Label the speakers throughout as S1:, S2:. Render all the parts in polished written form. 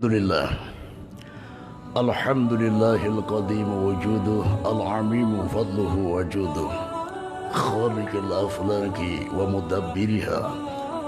S1: Alhamdulillah. Alhamdulillahil qadim wujuduh, al-amim fadluhu wajuduh, khaliqil aflaki wa mudabbiriha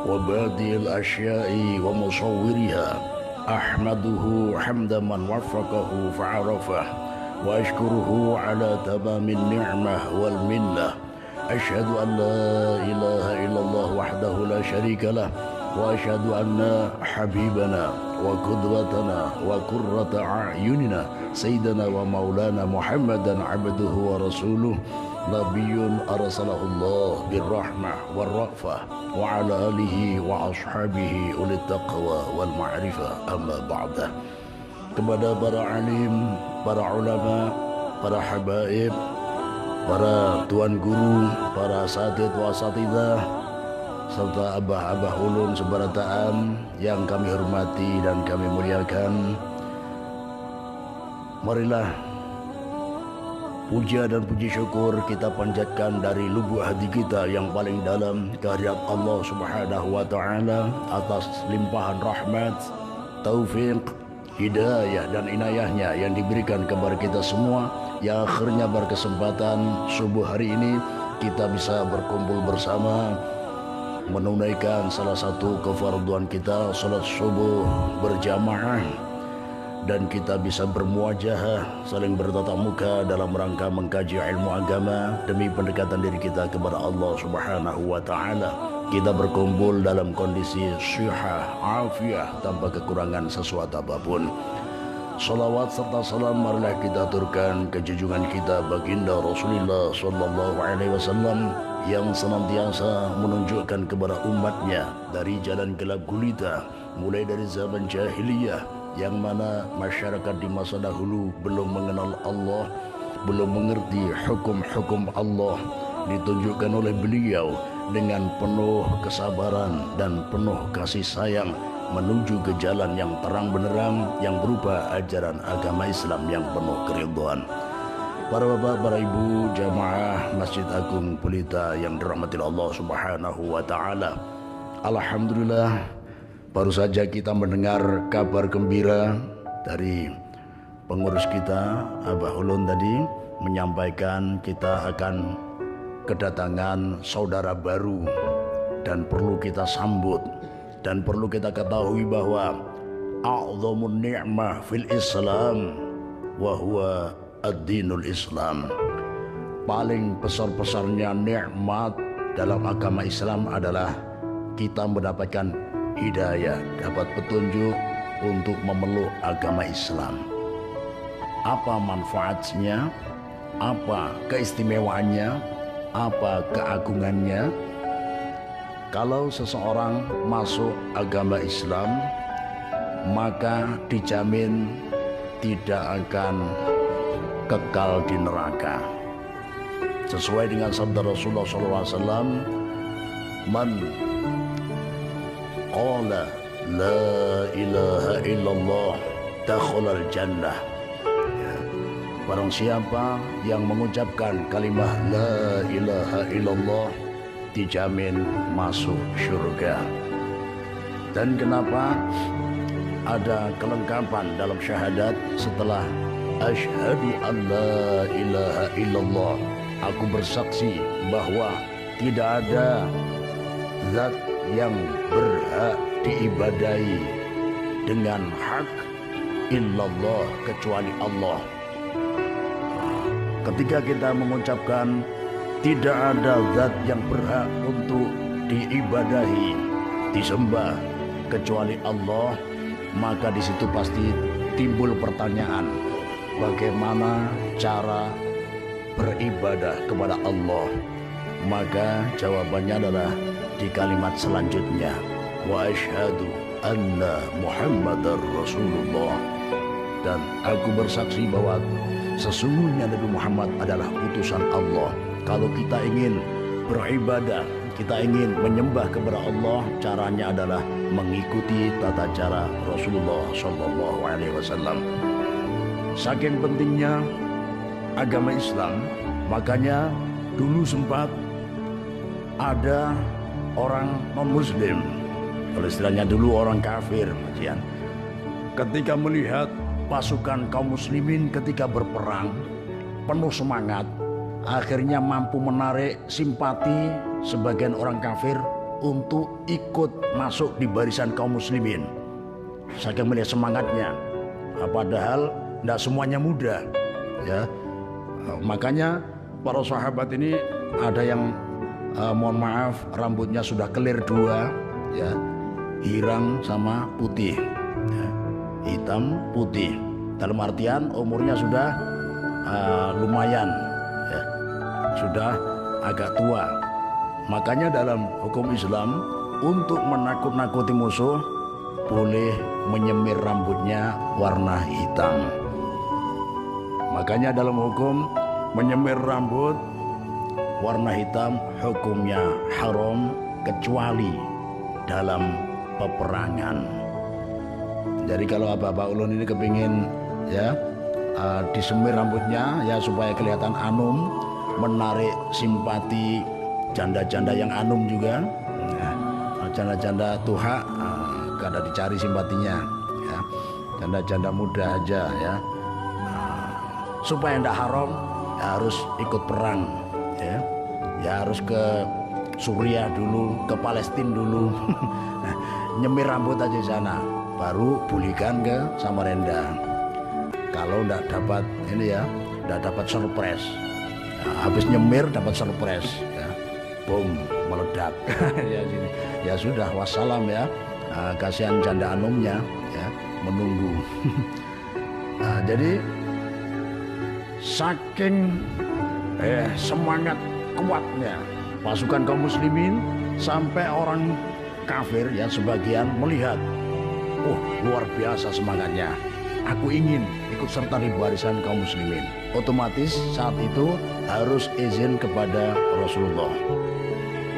S1: wa badi'il asya'i wa musawwiriha. Ahmaduhu hamda man waffaqahu fa'arafah wa ashkuruhu ala tamamin ni'mah wal minnah. Ashhadu an la ilaha illallah wahdahu la syarika lah wa ashhadu anna habibana wa qudwatana wa qurrata a'yunina sayyidana wa maulana Muhammadan abduhu wa rasuluh nabiyyun arsalahullah birrahmah warra'fah wa ala alihi wa ashabihi ulit taqwa wal ma'rifah. Amma ba'da. Kepada para alim, para ulama, para habaib, para tuan guru, para asatid wa asatidah, serta abah-abah ulun sebarataan yang kami hormati dan kami muliakan, marilah puja dan puji syukur kita panjatkan dari lubuk hati kita yang paling dalam kehadirat Allah Subhanahu wa Ta'ala atas limpahan rahmat, taufik, hidayah dan inayahnya yang diberikan kepada kita semua, yang akhirnya berkesempatan subuh hari ini kita bisa berkumpul bersama menunaikan salah satu kefarduan kita, salat subuh berjamaah, dan kita bisa bermuajahah, saling bertatap muka dalam rangka mengkaji ilmu agama demi pendekatan diri kita kepada Allah Subhanahu wa Ta'ala. Kita berkumpul dalam kondisi syihah, afiah, tanpa kekurangan sesuatu apapun. Salawat serta salam marilah kita aturkan ke junjungan kita baginda Rasulullah sallallahu alaihi wasallam yang senantiasa menunjukkan kepada umatnya dari jalan gelap gulita mulai dari zaman jahiliyah, yang mana masyarakat di masa dahulu belum mengenal Allah, belum mengerti hukum-hukum Allah, ditunjukkan oleh beliau dengan penuh kesabaran dan penuh kasih sayang menuju ke jalan yang terang benderang yang berupa ajaran agama Islam yang penuh keridhaan. Para bapak, para ibu, jamaah Masjid Agung Pelita yang dirahmati Allah Subhanahu wa Ta'ala, alhamdulillah baru saja kita mendengar kabar gembira dari pengurus kita, Abah Ulun tadi menyampaikan kita akan kedatangan saudara baru, dan perlu kita sambut dan perlu kita ketahui bahwa a'dhamun ni'mah fil Islam wa huwa ad-dinul Islam. Paling besar-besarnya nikmat dalam agama Islam adalah kita mendapatkan hidayah, dapat petunjuk untuk memeluk agama Islam. Apa manfaatnya? Apa keistimewaannya? Apa keagungannya? Kalau seseorang masuk agama Islam, maka dijamin tidak akan kekal di neraka. Sesuai dengan sabda Rasulullah SAW, man qala la ilaha illallah dakhalal jannah. Barang siapa yang mengucapkan kalimat la ilaha illallah, dijamin masuk surga. Dan kenapa ada kelengkapan dalam syahadat setelah asyhadu an la ilaha illallah, aku bersaksi bahwa tidak ada zat yang berhak diibadahi dengan hak illallah kecuali Allah. Ketika kita mengucapkan tidak ada zat yang berhak untuk diibadahi, disembah kecuali Allah, maka di situ pasti timbul pertanyaan, bagaimana cara beribadah kepada Allah? Maka jawabannya adalah di kalimat selanjutnya, wa asyhadu anna Muhammadar Rasulullah, dan aku bersaksi bahwa sesungguhnya Nabi Muhammad adalah utusan Allah. Kalau kita ingin beribadah, kita ingin menyembah kepada Allah, caranya adalah mengikuti tata cara Rasulullah SAW. Saking pentingnya agama Islam, makanya dulu sempat ada orang non-muslim, kalau istilahnya dulu orang kafir, ketika melihat pasukan kaum muslimin ketika berperang penuh semangat, akhirnya mampu menarik simpati sebagian orang kafir untuk ikut masuk di barisan kaum muslimin. Saya melihat semangatnya, padahal tidak semuanya mudah, ya. Makanya para sahabat ini ada yang mohon maaf rambutnya sudah kelir dua, ya, hirang sama putih, ya. Hitam putih. Dalam artian umurnya sudah lumayan, ya, sudah agak tua. Makanya dalam hukum Islam untuk menakut-nakuti musuh boleh menyemir rambutnya warna hitam. Makanya dalam hukum menyemir rambut warna hitam hukumnya haram kecuali dalam peperangan. Jadi kalau Abah Ulun ini kepingin, ya, disemir rambutnya, ya, supaya kelihatan anum, menarik simpati janda-janda yang anum juga, janda-janda tuha, kada dicari simpatinya, ya, janda-janda muda aja, ya, supaya tidak haram, ya, harus ikut perang, ya, ya harus ke Suriah dulu, ke Palestina dulu, nyemir rambut aja di sana, baru pulihkan ke Samarinda. Kalau tidak dapat ini, ya, tidak dapat surprise, ya, habis nyemir dapat surprise, ya, bom meledak. Ya, ya sudah, wassalam, ya. Kasihan janda anumnya, ya, menunggu. Jadi saking semangat kuatnya pasukan kaum muslimin sampai orang kafir, ya, sebagian melihat, oh, luar biasa semangatnya, aku ingin ikut serta di barisan kaum muslimin. Otomatis saat itu harus izin kepada Rasulullah.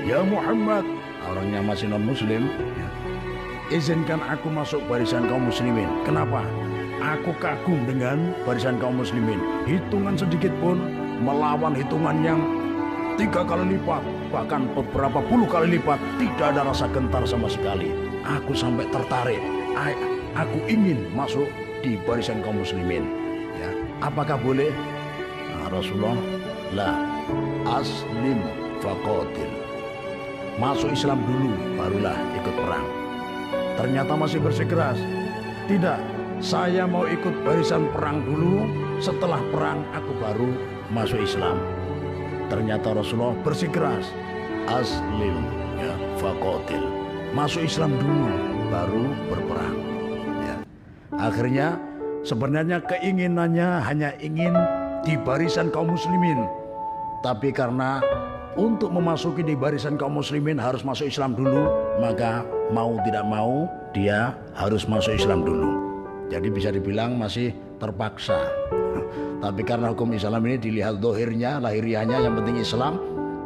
S1: Ya Muhammad, orangnya masih non muslim, ya, izinkan aku masuk barisan kaum muslimin. Kenapa? Aku kagum dengan barisan kaum muslimin. Hitungan sedikit pun melawan hitungan yang 3 kali lipat, bahkan beberapa puluh kali lipat, tidak ada rasa gentar sama sekali. Aku sampai tertarik. Aku ingin masuk di barisan kaum muslimin, ya. Apakah boleh? Rasulullah, la aslim faqatil. Masuk Islam dulu, barulah ikut perang. Ternyata masih bersikeras. Tidak, saya mau ikut barisan perang dulu, setelah perang aku baru masuk Islam. Ternyata Rasulullah bersikeras, aslim, ya, faqatil. Masuk Islam dulu, baru berperang, ya. Akhirnya sebenarnya keinginannya hanya ingin di barisan kaum muslimin, tapi karena untuk memasuki di barisan kaum muslimin harus masuk Islam dulu, maka mau tidak mau dia harus masuk Islam dulu. Jadi bisa dibilang masih terpaksa. Tapi karena hukum Islam ini dilihat dohirnya, lahiriahnya, yang penting Islam,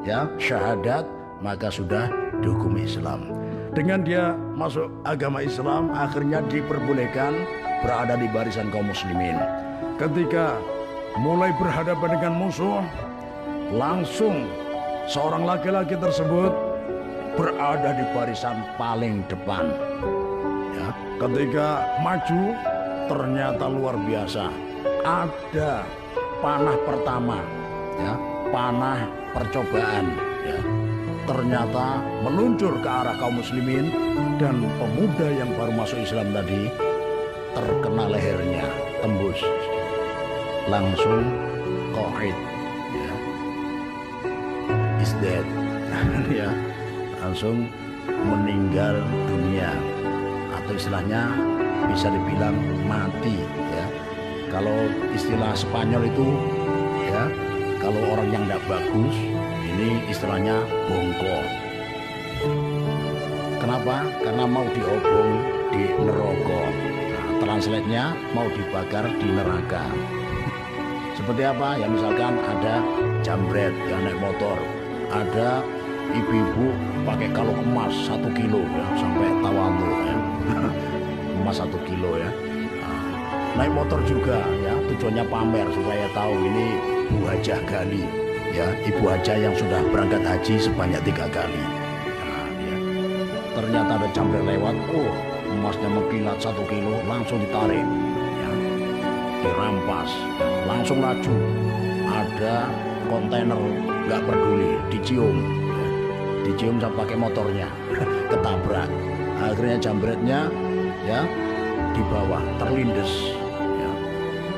S1: ya, syahadat, maka sudah dihukumi Islam. Dengan dia masuk agama Islam, akhirnya diperbolehkan berada di barisan kaum muslimin. Ketika mulai berhadapan dengan musuh, langsung seorang laki-laki tersebut berada di barisan paling depan, ya. Ketika maju, ternyata luar biasa. Ada panah pertama, ya, panah percobaan, ya. Ternyata meluncur ke arah kaum muslimin, dan pemuda yang baru masuk Islam tadi terkena lehernya, tembus, langsung qaid, ya, is dead, ya, langsung meninggal dunia, atau istilahnya bisa dibilang mati, ya. Kalau istilah Spanyol itu, ya, kalau orang yang tidak bagus, ini istilahnya bongko. Kenapa? Karena mau diobong di neraka. Nah, translate-nya mau dibakar di neraka. Seperti apa? Ya misalkan ada jambret yang naik motor, ada ibu-ibu pakai kalung emas 1 kilo, ya, sampai tawadhu, ya. Emas 1 kilo, ya. Nah, naik motor juga, ya, tujuannya pamer supaya tahu ini Bu Hajah Gali, ya, ibu hajah yang sudah berangkat haji sebanyak 3 kali. Nah, ya. Ternyata ada jambret lewat, oh, emasnya mengkilat 1 kilo, langsung ditarik, ya, dirampas, langsung laju. Ada kontainer, nggak peduli, dicium, ya, dicium sama pakai motornya, ketabrak. Akhirnya jambretnya, ya, di bawah terlindes, ya,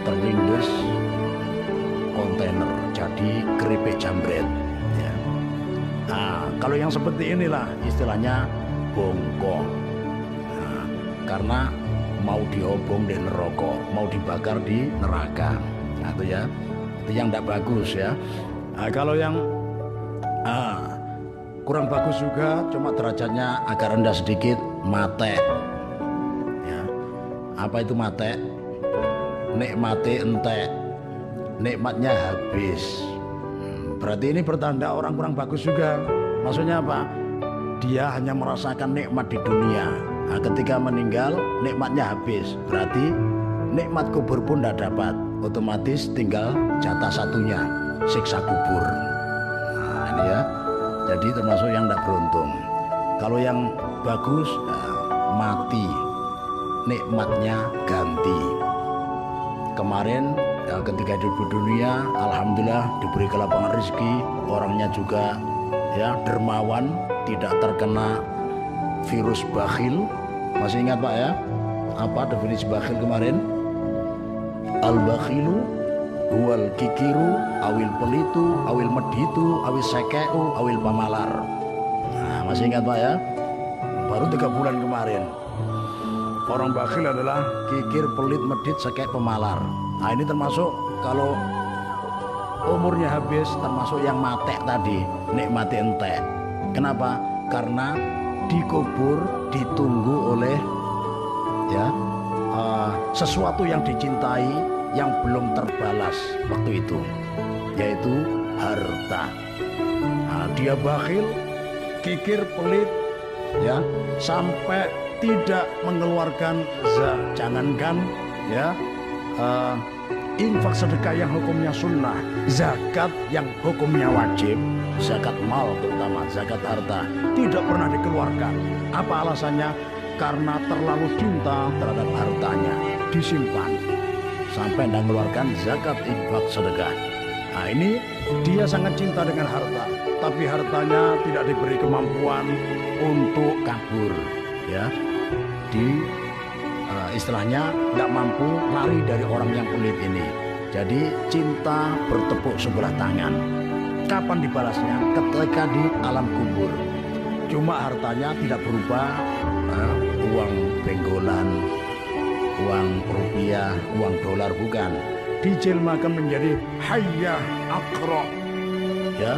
S1: terlindes kontainer, jadi keripik jambret. Ya. Nah, kalau yang seperti inilah istilahnya bongkong. Nah, karena mau diobong di neraka, mau dibakar di neraka. Nah, itu ya, itu yang tidak bagus ya. Nah, kalau yang kurang bagus juga, cuma derajatnya agak rendah sedikit, mate. Ya. Apa itu mate? Nikmati entek, nikmatnya habis. Berarti ini pertanda orang kurang bagus juga. Maksudnya apa? Dia hanya merasakan nikmat di dunia. Nah, ketika meninggal nikmatnya habis. Berarti nikmat kubur pun tidak dapat. Otomatis tinggal jatah satunya, siksa kubur. Nah, ini ya. Jadi termasuk yang tidak beruntung. Kalau yang bagus, mati, nikmatnya ganti. Kemarin ya, ketika di dunia, alhamdulillah diberi kelapangan rezeki, orangnya juga ya dermawan, tidak terkena virus bakhil. Masih ingat Pak ya? Apa definisi bakhil kemarin? Al-bakhilu huwal kikiru awil pelitu awil meditu awil sekeu awil pamalar. Nah, masih ingat Pak ya? Baru 3 bulan kemarin. Orang bakhil adalah kikir, pelit, medit, sekek, pemalar. Nah, ini termasuk kalau umurnya habis, termasuk yang matek tadi, nikmati entek. Kenapa? Karena dikubur ditunggu oleh ya sesuatu yang dicintai yang belum terbalas waktu itu, yaitu harta. Nah, dia bakhil, kikir, pelit, ya, sampai tidak mengeluarkan jangankan ya infak sedekah yang hukumnya sunnah, zakat yang hukumnya wajib, zakat mal terutama zakat harta tidak pernah dikeluarkan. Apa alasannya? Karena terlalu cinta terhadap hartanya, disimpan sampai tidak mengeluarkan zakat infak sedekah. Nah, ini dia sangat cinta dengan harta, tapi hartanya tidak diberi kemampuan untuk kabur, ya. Istilahnya tidak mampu lari dari orang yang pelit ini. Jadi cinta bertepuk sebelah tangan. Kapan dibalasnya? Ketika di alam kubur. Cuma hartanya tidak berubah uang benggolan, uang rupiah, uang dolar, bukan. Dijelmakan menjadi hayyah aqra, ya,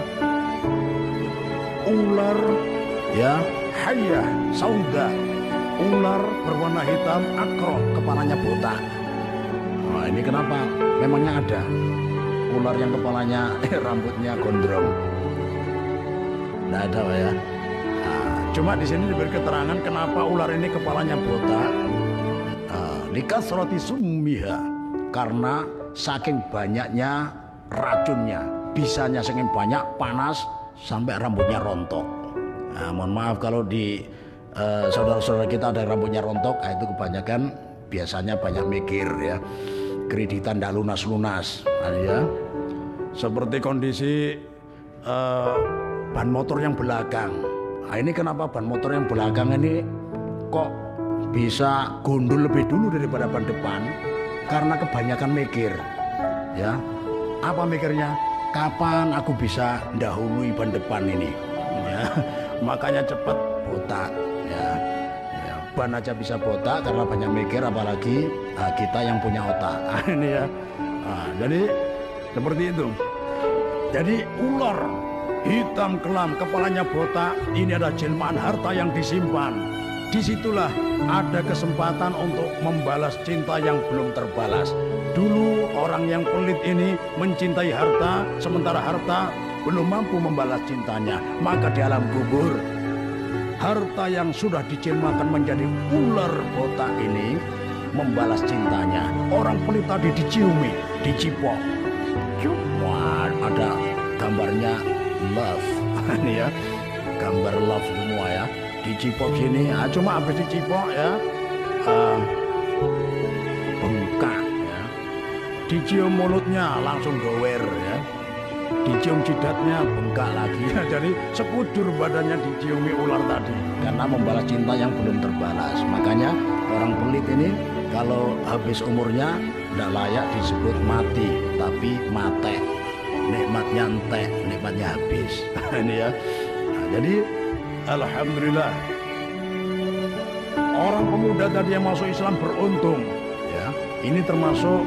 S1: ular, ya, hayyah sauda, ular berwarna hitam, akro, kepalanya botak. Nah, ini kenapa? Memangnya ada ular yang kepalanya rambutnya gondrong? Tidak ada Pak ya. Nah, cuma di sini diberi keterangan kenapa ular ini kepalanya botak. Likasrati summiha, karena saking banyaknya racunnya, bisanya saking banyak, panas sampai rambutnya rontok. Nah, mohon maaf kalau di saudara-saudara kita ada rambutnya rontok, itu kebanyakan biasanya banyak mikir ya, kreditan tidak lunas-lunas, ya. Seperti kondisi ban motor yang belakang. Nah, ini kenapa ban motor yang belakang ini kok bisa gundul lebih dulu daripada ban depan? Karena kebanyakan mikir, ya. Apa mikirnya? Kapan aku bisa mendahului ban depan ini? Ya. Makanya cepat botak. Ya, ban aja bisa botak karena banyak mikir, apalagi kita yang punya otak. Ini ya. Jadi seperti itu. Jadi ular hitam kelam, kepalanya botak, ini ada jelmaan harta yang disimpan. Disitulah ada kesempatan untuk membalas cinta yang belum terbalas. Dulu orang yang pelit ini mencintai harta, sementara harta belum mampu membalas cintanya. Maka di alam kubur, harta yang sudah dijelmakan menjadi ular botak ini membalas cintanya. Orang pelit tadi diciumi, dicipok. Cuma ada gambarnya love. Ini ya, gambar love semua ya. Dicipok sini, cuma habis dicipok ya, dicium mulutnya langsung gower ya, dicium jidatnya bengkak lagi. Jadi sekujur badannya diciumi ular tadi karena membalas cinta yang belum terbalas. Makanya orang pelit ini kalau habis umurnya tidak layak disebut mati, tapi mate. Nikmatnya entek, nikmatnya habis. Ini ya. Nah, jadi alhamdulillah orang pemuda tadi yang masuk Islam beruntung ya. Ini termasuk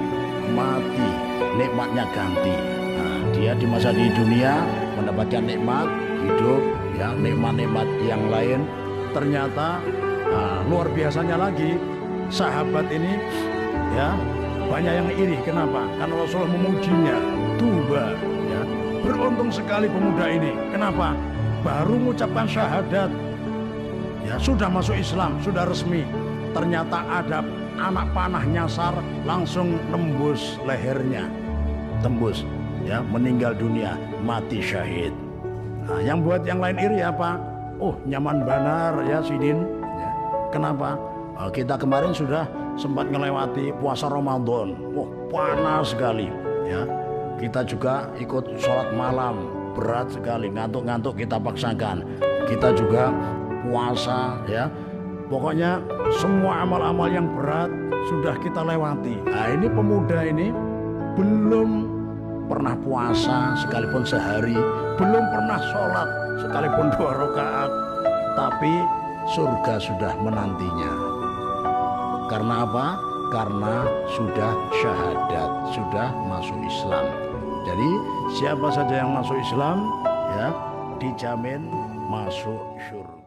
S1: mati, nikmatnya ganti. Nah, dia di masa di dunia mendapatkan nikmat hidup ya, nikmat-nikmat yang lain. Ternyata luar biasanya lagi sahabat ini ya, banyak yang iri. Kenapa? Karena Rasulullah memujinya. Tuba ya, beruntung sekali pemuda ini. Kenapa? Baru mengucapkan syahadat ya, sudah masuk Islam, sudah resmi. Ternyata ada anak panah nyasar langsung tembus lehernya, tembus ya, meninggal dunia, mati syahid. Nah, yang buat yang lain iri apa? Oh, nyaman banar ya Sidin ya. Kenapa? Kita kemarin sudah sempat melewati puasa Ramadan. Wah, panas sekali ya. Kita juga ikut sholat malam, berat sekali, ngantuk-ngantuk kita paksakan. Kita juga puasa ya. Pokoknya semua amal-amal yang berat sudah kita lewati. Nah, ini pemuda ini belum pernah puasa sekalipun sehari, belum pernah sholat sekalipun 2 rakaat, tapi surga sudah menantinya. Karena apa? Karena sudah syahadat, sudah masuk Islam. Jadi siapa saja yang masuk Islam ya dijamin masuk surga.